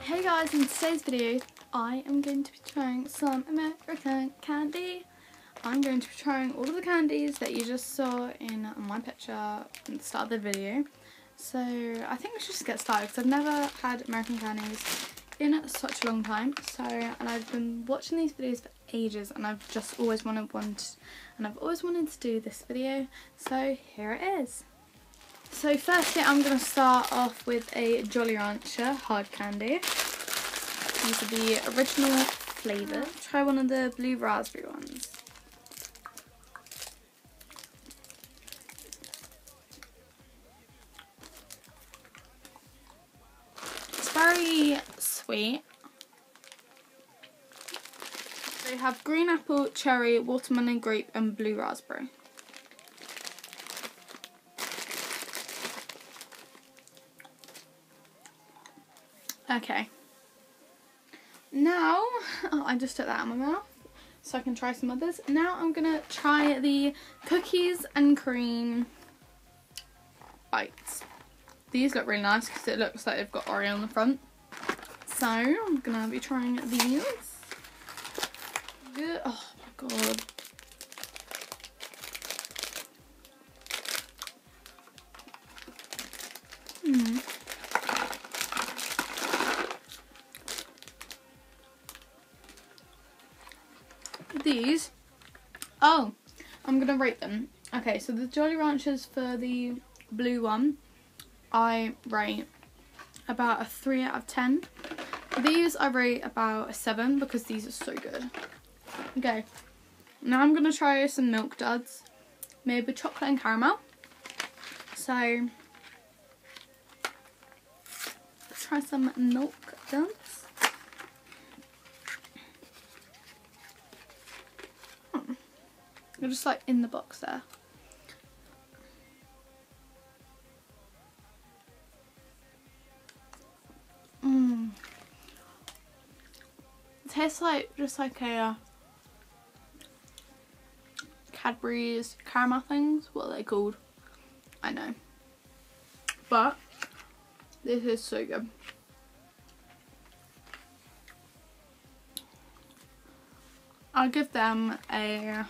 Hey guys, in today's video I am going to be trying some American candy. I'm going to be trying all of the candies that you just saw in my picture at the start of the video. So I think we should just get started because I've never had American candies in such a long time. And I've been watching these videos for ages and I've just always wanted to do this video. So here it is. So firstly I'm going to start off with a Jolly Rancher hard candy. These are the original flavours. Try one of the blue raspberry ones. It's very sweet. They have green apple, cherry, watermelon, grape and blue raspberry. Okay. Now, I just took that out of my mouth so I can try some others. Now I'm going to try the cookies and cream bites. These look really nice because it looks like they've got Oreo on the front. So I'm going to be trying these. Good. Oh my god. These, oh, I'm gonna rate them. Okay, so the Jolly Ranchers for the blue one, I rate about a 3 out of 10. These I rate about a 7 because these are so good. Okay, now I'm gonna try some Milk Duds made with chocolate and caramel. So let's try some Milk Duds. They're just like in the box there. It tastes like just like a Cadbury's caramel things. What are they called? I know. But this is so good. I'll give them a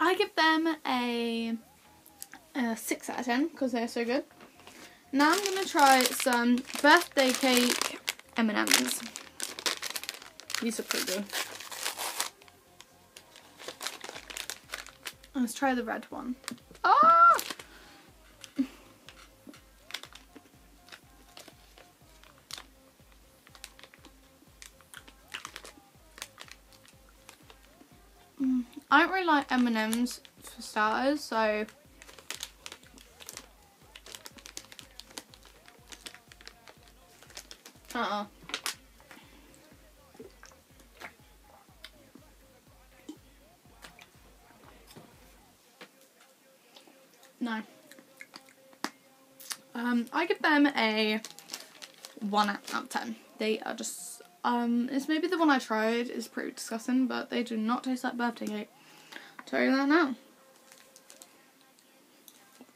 I give them a 6 out of 10 because they're so good. Now I'm going to try some birthday cake M&Ms. These are pretty good. Let's try the red one. Ah! I don't really like M&Ms for starters, so no. I give them a 1 out of 10. They are just it's maybe the one I tried is pretty disgusting, but they do not taste like birthday cake. I'll tell you that now.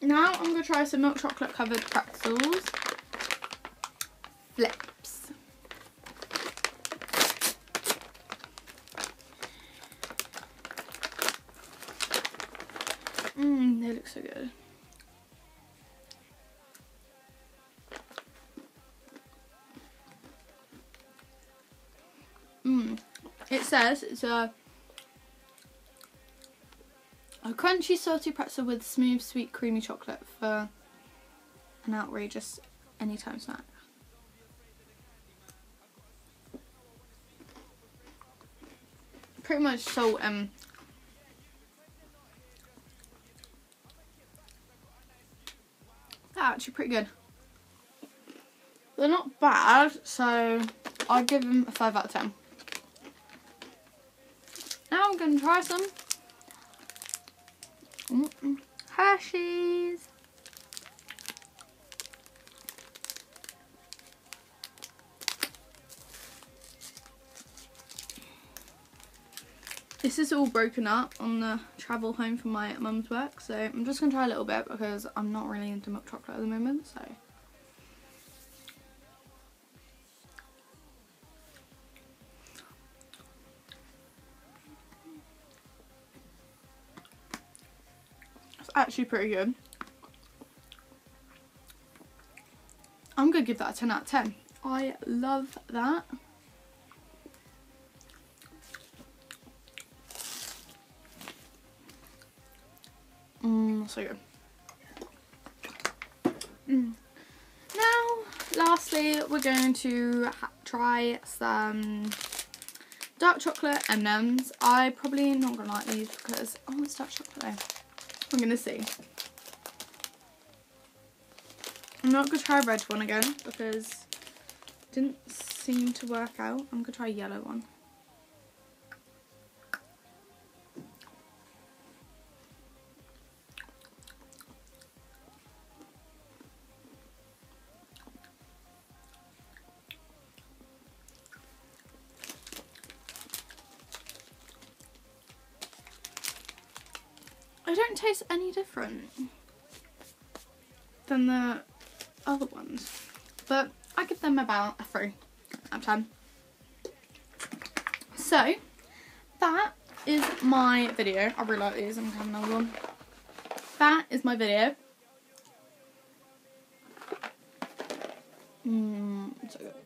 Now I'm going to try some milk chocolate covered pretzels. Flips. They look so good. It says it's a crunchy salty pretzel with smooth sweet creamy chocolate for an outrageous anytime snack. Pretty much salt and they're actually pretty good. They're not bad, so I'll give them a 5 out of 10. Now I'm going to try some Hershey's. This is all broken up on the travel home from my mum's work, so I'm just going to try a little bit because I'm not really into milk chocolate at the moment, so. It's actually pretty good. I'm going to give that a 10 out of 10. I love that. So good. Now, lastly, we're going to try some dark chocolate M&Ms. I probably not gonna like these because it's dark chocolate though. I'm gonna see. I'm not gonna try a red one again because it didn't seem to work out. I'm gonna try a yellow one. They don't taste any different than the other ones, but I give them about a 3 out of 10. So that is my video. I really like these. I'm gonna have another one. That is my video. So good.